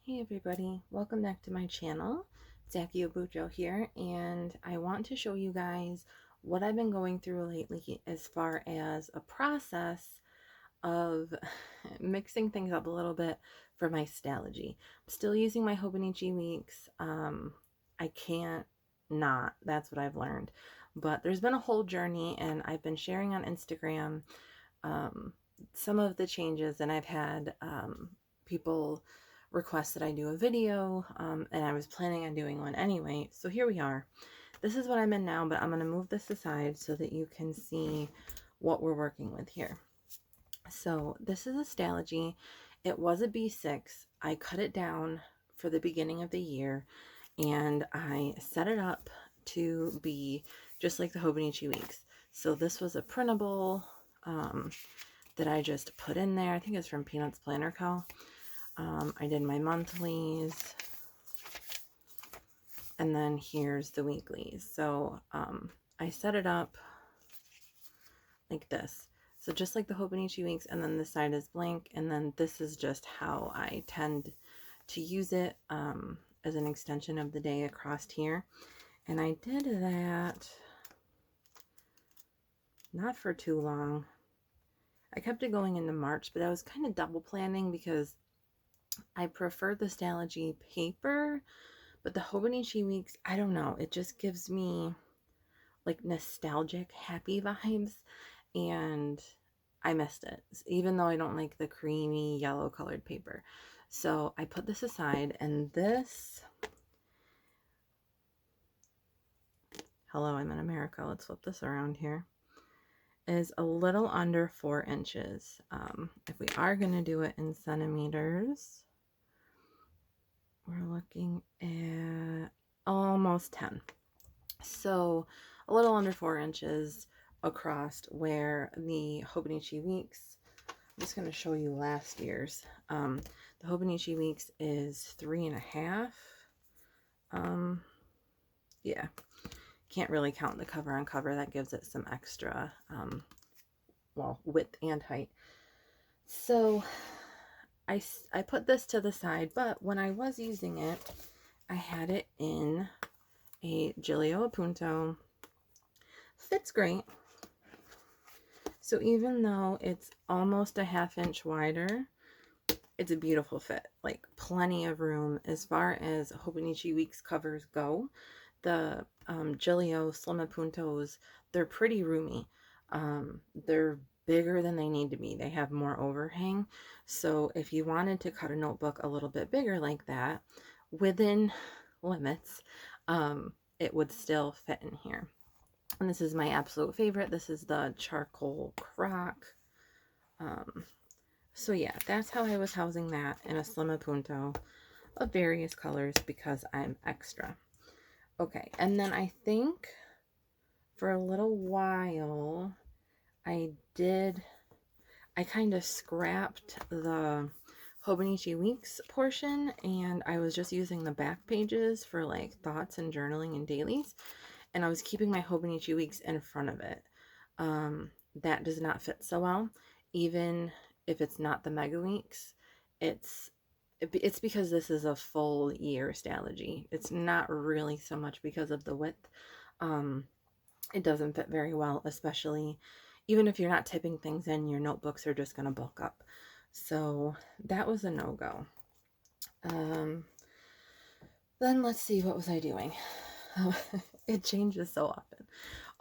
Hey everybody, welcome back to my channel. Zaki Obujo here, and I want to show you guys what I've been going through lately as far as a process of mixing things up a little bit for my Stalogy. I'm still using my Hobonichi Weeks. I can't not, that's what I've learned. But there's been a whole journey, and I've been sharing on Instagram um, some of the changes, and I've had people request that I do a video, and I was planning on doing one anyway. So here we are. This is what I'm in now, but I'm going to move this aside so that you can see what we're working with here. So this is a Stalogy. It was a B6. I cut it down for the beginning of the year, and I set it up to be just like the Hobonichi Weeks. So this was a printable that I just put in there. I think it's from Peanuts Planner Co. I did my monthlies, and then here's the weeklies. So I set it up like this. So just like the Hobonichi Weeks, and then this side is blank, and then this is just how I tend to use it as an extension of the day across here. And I did that not for too long. I kept it going into March, but I was kind of double planning because I prefer the Stalogy paper, but the Hobonichi Weeks, I don't know, it just gives me like nostalgic, happy vibes, and I missed it, even though I don't like the creamy yellow colored paper. So I put this aside, and this, hello, I'm in America, let's flip this around here, is a little under 4 inches. If we are going to do it in centimeters, we're looking at almost 10. So a little under 4 inches across, where the Hobonichi Weeks, I'm just going to show you last year's. The Hobonichi Weeks is 3.5. Yeah, can't really count the cover on cover. That gives it some extra, well, width and height. So I put this to the side, but when I was using it, I had it in a Giglio Appunto. Fits great. So even though it's almost a 1/2 inch wider, it's a beautiful fit. Like plenty of room as far as Hobonichi Weeks covers go. The Giglio Slim Appuntos, they're pretty roomy. They're bigger than they need to be. They have more overhang. So if you wanted to cut a notebook a little bit bigger like that, within limits, it would still fit in here. And this is my absolute favorite. This is the charcoal croc. So yeah, that's how I was housing that in a Slim Appunto of various colors because I'm extra. Okay, and then I think for a little while I kind of scrapped the Hobonichi Weeks portion, and I was just using the back pages for like thoughts and journaling and dailies, and I was keeping my Hobonichi Weeks in front of it. That does not fit so well, even if it's not the Mega Weeks. It's because this is a full year Stalogy. It's not really so much because of the width. It doesn't fit very well, especially even if you're not tipping things in, your notebooks are just going to bulk up. So that was a no-go. Then let's see, what was I doing? It changes so often.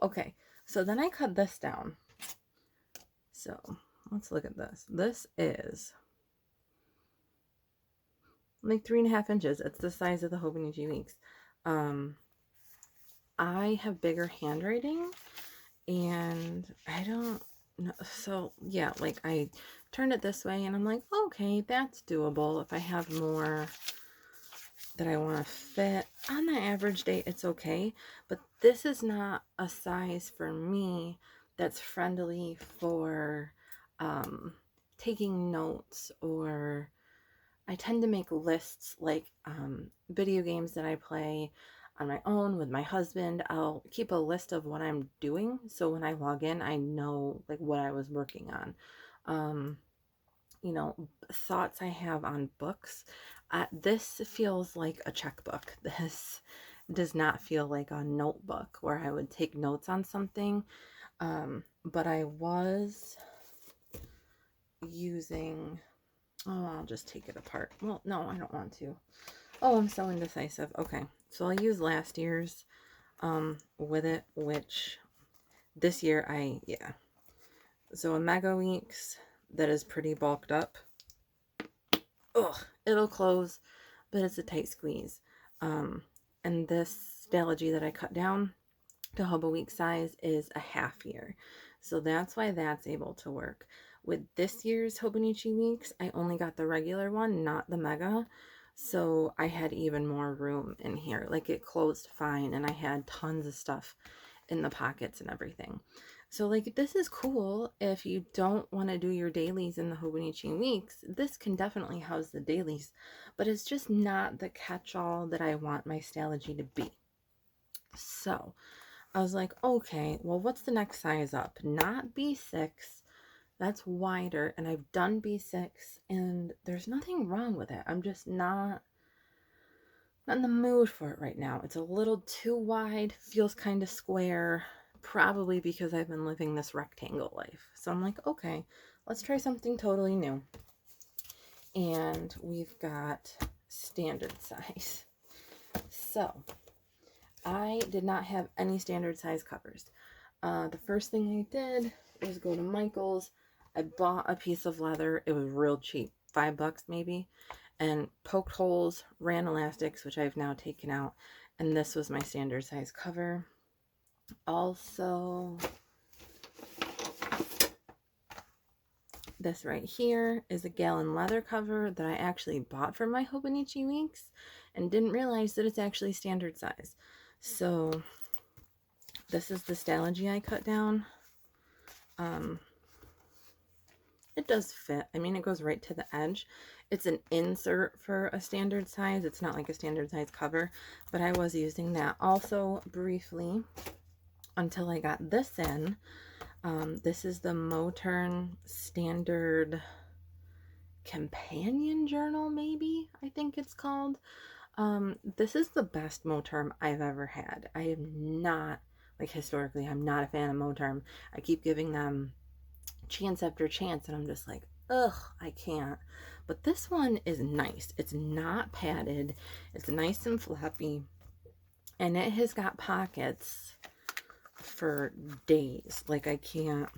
Okay, so then I cut this down. So let's look at this. This is like 3.5 inches. It's the size of the Hobonichi Weeks. I have bigger handwriting, and I don't know. So yeah, like I turned it this way, and I'm like, okay, that's doable. If I have more that I want to fit on the average day, it's okay. But this is not a size for me that's friendly for taking notes, or I tend to make lists like video games that I play on my own with my husband. I'll keep a list of what I'm doing, so when I log in, I know like what I was working on. you know, thoughts I have on books. This feels like a checkbook. This does not feel like a notebook where I would take notes on something. But I was using, oh, I'll just take it apart. Well, no, I don't want to. Oh, I'm so indecisive. Okay, so I'll use last year's with it, which this year yeah. So a Mega Weeks that is pretty bulked up. Ugh, it'll close, but it's a tight squeeze. And this Stalogy that I cut down to Hobo Week size is a half year. So that's why that's able to work. With this year's Hobonichi Weeks, I only got the regular one, not the Mega. So I had even more room in here. Like, it closed fine, and I had tons of stuff in the pockets and everything. So, like, this is cool if you don't want to do your dailies in the Hobonichi Weeks. This can definitely house the dailies, but it's just not the catch-all that I want my Stalogy to be. So I was like, okay, well, what's the next size up? Not B6. That's wider, and I've done B6, and there's nothing wrong with it. I'm just not in the mood for it right now. It's a little too wide, feels kind of square, probably because I've been living this rectangle life. So I'm like, okay, let's try something totally new. And we've got standard size. So I did not have any standard size covers. The first thing I did was go to Michael's. I bought a piece of leather. It was real cheap, $5 maybe, and poked holes, ran elastics, which I've now taken out, and this was my standard size cover. Also, this right here is a gallon leather cover that I actually bought for my Hobonichi Weeks and didn't realize that it's actually standard size. So this is the Stalogy I cut down. It does fit. I mean, it goes right to the edge. It's an insert for a standard size. It's not like a standard size cover, but I was using that also briefly until I got this in. This is the Motern Standard Companion Journal, maybe, I think it's called. This is the best Moterm I've ever had. I am not, like, historically, I'm not a fan of Moterm. I keep giving them chance after chance, and I'm just like, ugh, I can't. But this one is nice. It's not padded. It's nice and flappy, and it has got pockets for days. Like, I can't.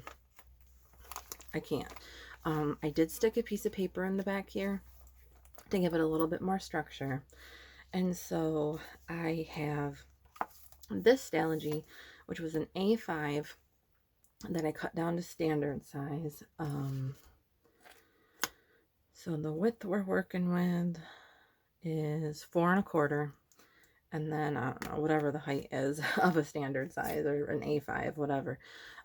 I did stick a piece of paper in the back here to give it a little bit more structure. And so I have this Stalogy, which was an A5 that I cut down to standard size. So the width we're working with is 4 1/4, and then I don't know, whatever the height is of a standard size, or an A5, whatever.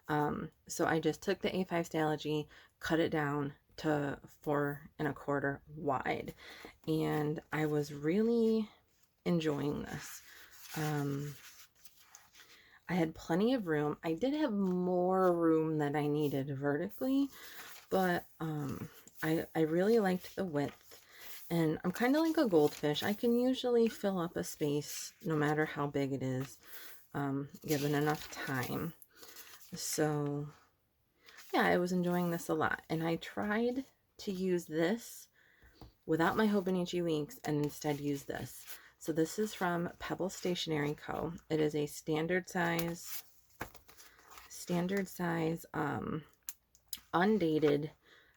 So I just took the A5 Stalogy, cut it down to 4 1/4 wide, and I was really enjoying this. I had plenty of room. I did have more room than I needed vertically, but I really liked the width, and I'm kind of like a goldfish. I can usually fill up a space no matter how big it is, given enough time. So yeah, I was enjoying this a lot, and I tried to use this without my Hobonichi Weeks and instead use this. So this is from Pebble Stationery Co. It is a standard size, undated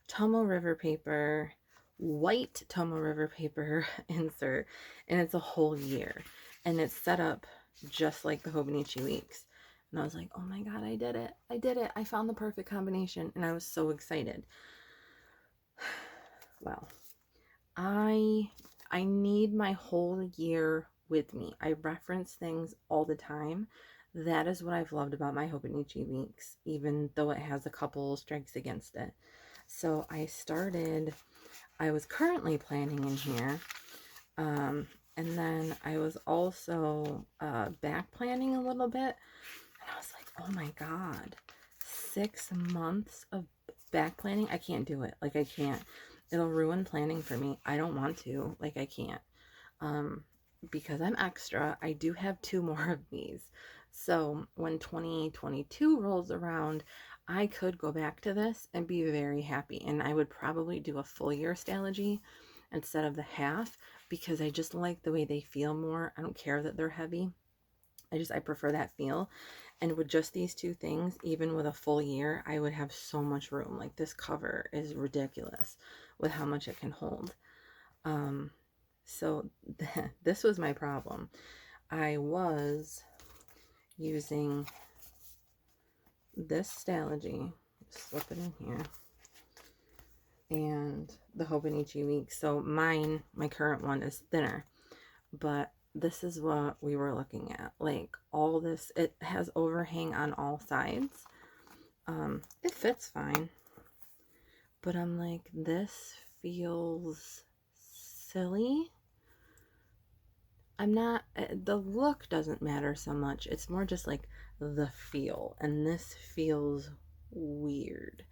Tomo River paper, white Tomo River paper insert, and it's a whole year, and it's set up just like the Hobonichi Weeks. And I was like, oh my god, I did it. I did it. I found the perfect combination, and I was so excited. Well, I need my whole year with me. I reference things all the time. That is what I've loved about my Hobonichi Weeks, even though it has a couple strikes against it. So I was currently planning in here, and then I was also back planning a little bit, and I was like, oh my god, 6 months of back planning? I can't do it. Like, I can't. it'll ruin planning for me. I don't want to, like I can't. Um, because I'm extra, I do have 2 more of these. So when 2022 rolls around, I could go back to this and be very happy. And I would probably do a full year Stalogy instead of the half, because I just like the way they feel more. I don't care that they're heavy. I prefer that feel. And with just these 2 things, even with a full year, I would have so much room. Like, this cover is ridiculous with how much it can hold. So this was my problem. I was using this Stalogy, slip it in here, and the Hobonichi Week. So my current one is thinner, but this is what we were looking at. Like, all this, it has overhang on all sides. It fits fine, but I'm like, this feels silly. I'm not, the look doesn't matter so much. It's more just like the feel, and this feels weird.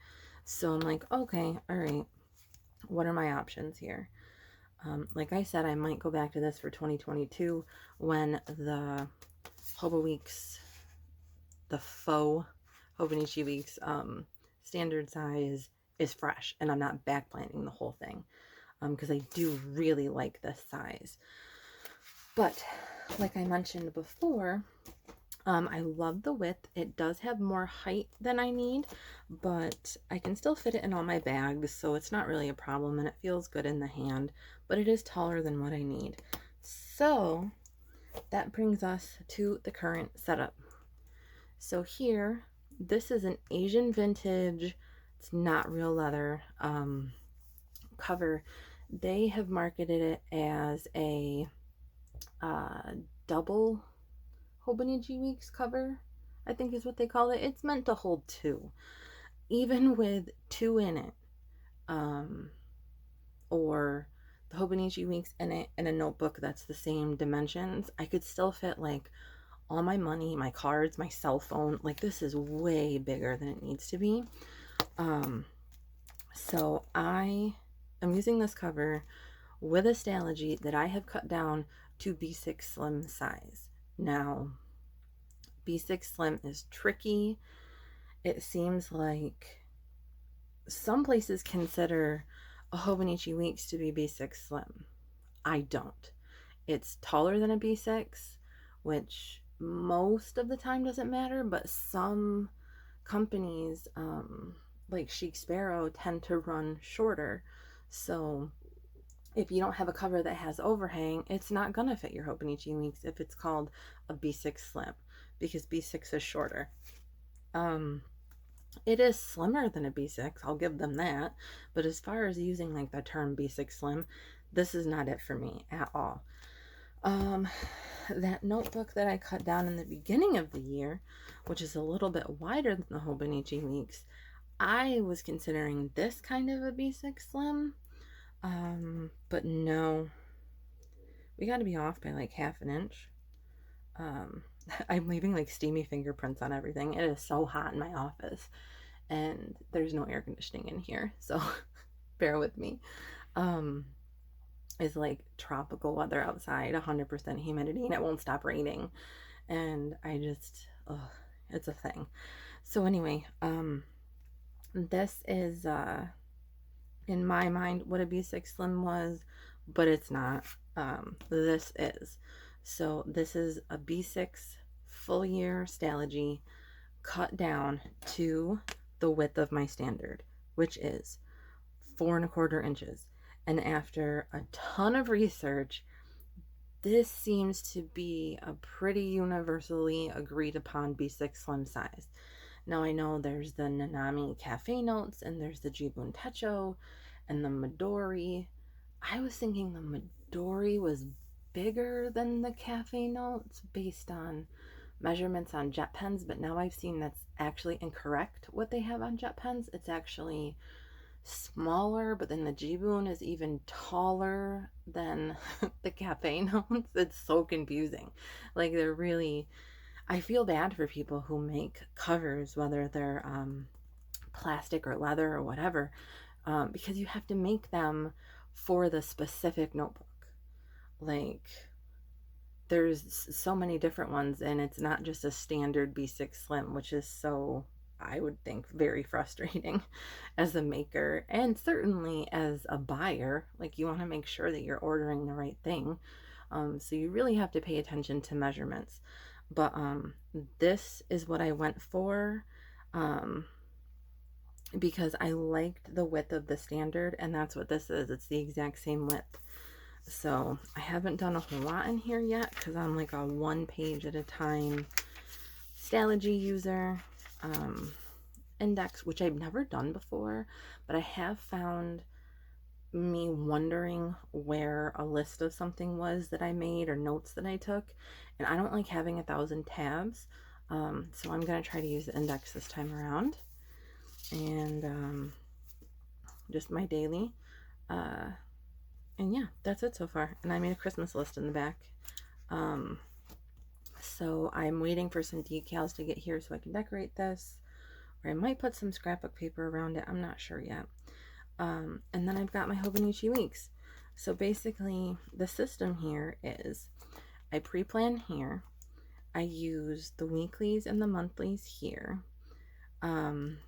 So I'm like, okay, all right, what are my options here? Like I said, I might go back to this for 2022 when the Hobo Weeks, the faux Hobonichi Weeks standard size is fresh, and I'm not back planting the whole thing, because I do really like this size. But like I mentioned before, I love the width. It does have more height than I need, but I can still fit it in all my bags, so it's not really a problem, and it feels good in the hand, but it is taller than what I need. So that brings us to the current setup. So here, this is an Asian vintage, it's not real leather, cover. They have marketed it as a double Hobonichi Weeks cover, I think is what they call it. It's meant to hold 2. Even with 2 in it, or the Hobonichi Weeks in it in a notebook that's the same dimensions, I could still fit like all my money, my cards, my cell phone. Like, this is way bigger than it needs to be. So I am using this cover with a Stalogy that I have cut down to B6 Slim size. Now, B6 Slim is tricky. It seems like some places consider a Hobonichi Weeks to be B6 Slim. I don't. It's taller than a B6, which most of the time doesn't matter, but some companies, like Chic Sparrow, tend to run shorter. So if you don't have a cover that has overhang, it's not going to fit your Hobonichi Weeks if it's called a B6 Slim, because B6 is shorter. It is slimmer than a B6, I'll give them that, but as far as using like the term B6 Slim, this is not it for me at all. That notebook that I cut down in the beginning of the year, which is a little bit wider than the Hobonichi Weeks, I was considering this kind of a B6 Slim. But no, we got to be off by like half an inch. I'm leaving like steamy fingerprints on everything. It is so hot in my office, and there's no air conditioning in here, so bear with me. It's like tropical weather outside, 100% humidity, and it won't stop raining, and I just, it's a thing. So anyway, this is in my mind what a B6 Slim was, but it's not. This is. So this is a B6 full year Stalogy cut down to the width of my standard, which is 4¼ inches. And after a ton of research, this seems to be a pretty universally agreed upon B6 Slim size. Now, I know there's the Nanami Cafe Notes, and there's the Jibun Techo, and the Midori. I was thinking the Midori was bigger than the Cafe Notes based on measurements on jet pens, but now I've seen that's actually incorrect what they have on jet pens. It's actually smaller, but then the Jibun is even taller than the Cafe Notes. It's so confusing. Like, they're really, I feel bad for people who make covers, whether they're plastic or leather or whatever, because you have to make them for the specific notebook. Like, there's so many different ones, and it's not just a standard B6 Slim, which is so, I would think, very frustrating as a maker, and certainly as a buyer. Like, you want to make sure that you're ordering the right thing. So you really have to pay attention to measurements. But this is what I went for, because I liked the width of the standard, and that's what this is. It's the exact same width. So I haven't done a whole lot in here yet because I'm like a one page at a time Stalogy user. Index, which I've never done before, but I have found me wondering where a list of something was that I made or notes that I took, and I don't like having 1,000 tabs. So I'm going to try to use the index this time around, and just my daily. And yeah, that's it so far. And I made a Christmas list in the back. So I'm waiting for some decals to get here so I can decorate this. Or I might put some scrapbook paper around it. I'm not sure yet. And then I've got my Hobonichi weeks. So basically, the system here is I pre-plan here. I use the weeklies and the monthlies here. And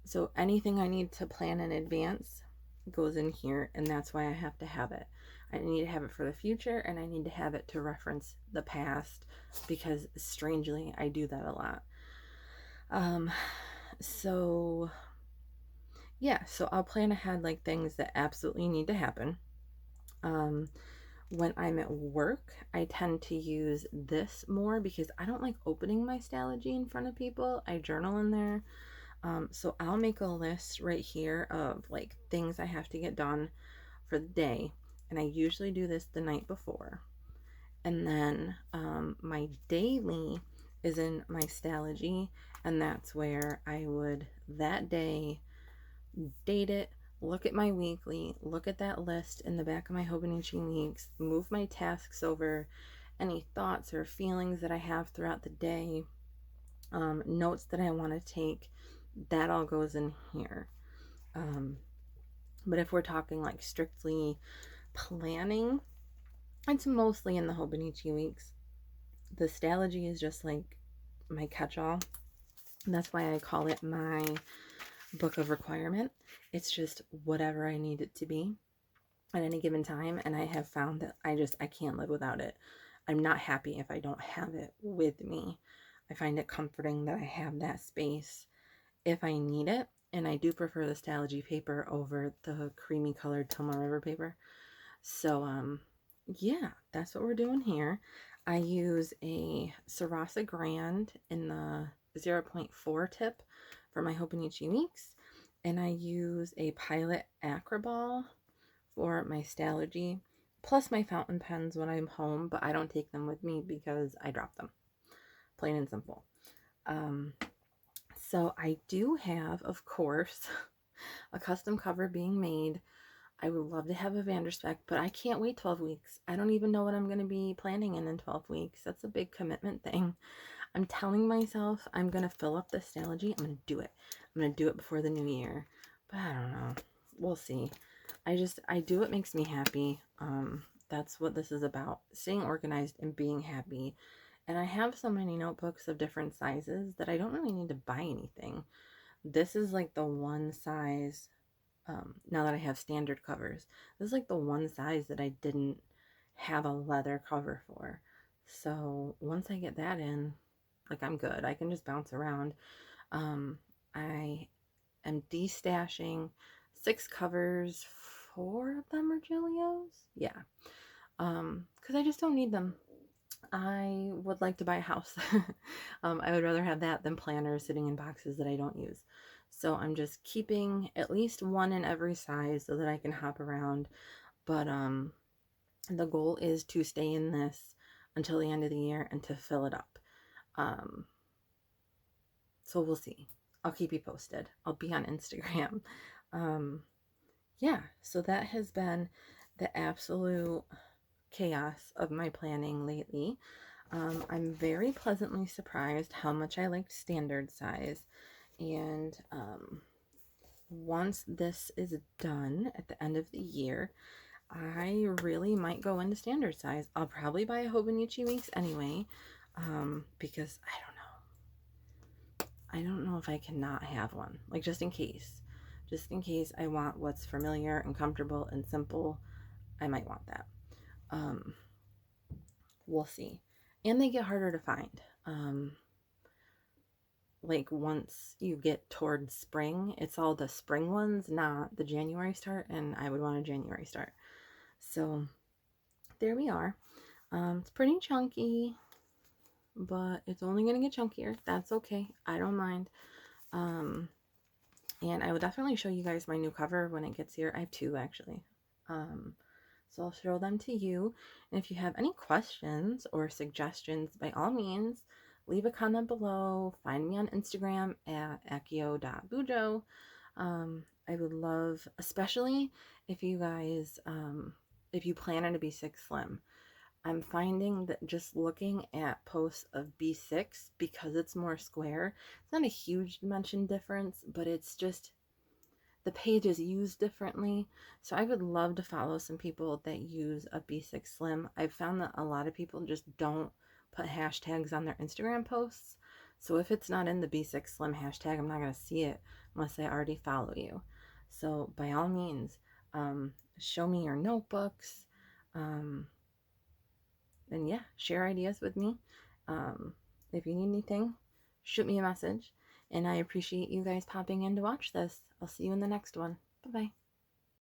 so anything I need to plan in advance goes in here, and that's why I have to have it. I need to have it for the future, and I need to have it to reference the past, because strangely I do that a lot. So yeah, so I'll plan ahead, like things that absolutely need to happen. When I'm at work, I tend to use this more because I don't like opening my Stalogy in front of people. I journal in there. So I'll make a list right here of like things I have to get done for the day, and I usually do this the night before. And then my daily is in my Stalogy, and that's where I would that day date it, look at my weekly, look at that list in the back of my Hobonichi weeks, move my tasks over, any thoughts or feelings that I have throughout the day, notes that I want to take, that all goes in here. But if we're talking like strictly planning, it's mostly in the Hobonichi weeks. The Stalogy is just like my catch-all. And that's why I call it my book of requirement. It's just whatever I need it to be at any given time, and I have found that I can't live without it. I'm not happy if I don't have it with me. I find it comforting that I have that space if I need it, and I do prefer the Stalogy paper over the creamy colored Toma River paper. So yeah, that's what we're doing here. I use a Sarasa Grand in the 0.4 tip for my Hobonichi weeks, and I use a Pilot Acroball for my Stalogy, plus my fountain pens when I'm home, but I don't take them with me because I drop them, plain and simple. So I do have, of course, a custom cover being made. I would love to have a Vanderspec, but I can't wait 12 weeks. I don't even know what I'm going to be planning in 12 weeks. That's a big commitment thing. I'm telling myself I'm going to fill up the Stalogy. I'm going to do it. I'm going to do it before the new year. But I don't know. We'll see. I do what makes me happy. That's what this is about. Staying organized and being happy. And I have so many notebooks of different sizes that I don't really need to buy anything. This is like the one size, now that I have standard covers, this is like the one size that I didn't have a leather cover for. So once I get that in, like, I'm good. I can just bounce around. I am destashing 6 covers. 4 of them are Giulios. Yeah. Because I just don't need them. I would like to buy a house. I would rather have that than planners sitting in boxes that I don't use. So I'm just keeping at least one in every size so that I can hop around. But the goal is to stay in this until the end of the year and to fill it up. So we'll see. I'll keep you posted. I'll be on Instagram. Yeah, so that has been the absolute chaos of my planning lately. I'm very pleasantly surprised how much I liked standard size, And once this is done at the end of the year, I really might go into standard size. I'll probably buy a Hobonichi Weeks anyway, because I don't know if I cannot have one, like just in case. Just in case I want what's familiar and comfortable and simple, I might want that. We'll see. And they get harder to find. Like once you get towards spring, it's all the spring ones, not the January start, and I would want a January start. So there we are. It's pretty chunky, but it's only going to get chunkier. That's okay. I don't mind. And I will definitely show you guys my new cover when it gets here. I have two actually. So I'll show them to you. And if you have any questions or suggestions, by all means, leave a comment below. Find me on Instagram at akio.bujo. I would love, especially if you guys, if you plan on a B6 Slim. I'm finding that just looking at posts of B6, because it's more square, it's not a huge dimension difference, but it's just the page is used differently. So I would love to follow some people that use a B6 Slim. I've found that a lot of people just don't put hashtags on their Instagram posts. So if it's not in the B6 Slim hashtag, I'm not going to see it unless I already follow you. So by all means, show me your notebooks. And yeah, share ideas with me. If you need anything, shoot me a message. And I appreciate you guys popping in to watch this. I'll see you in the next one. Bye-bye.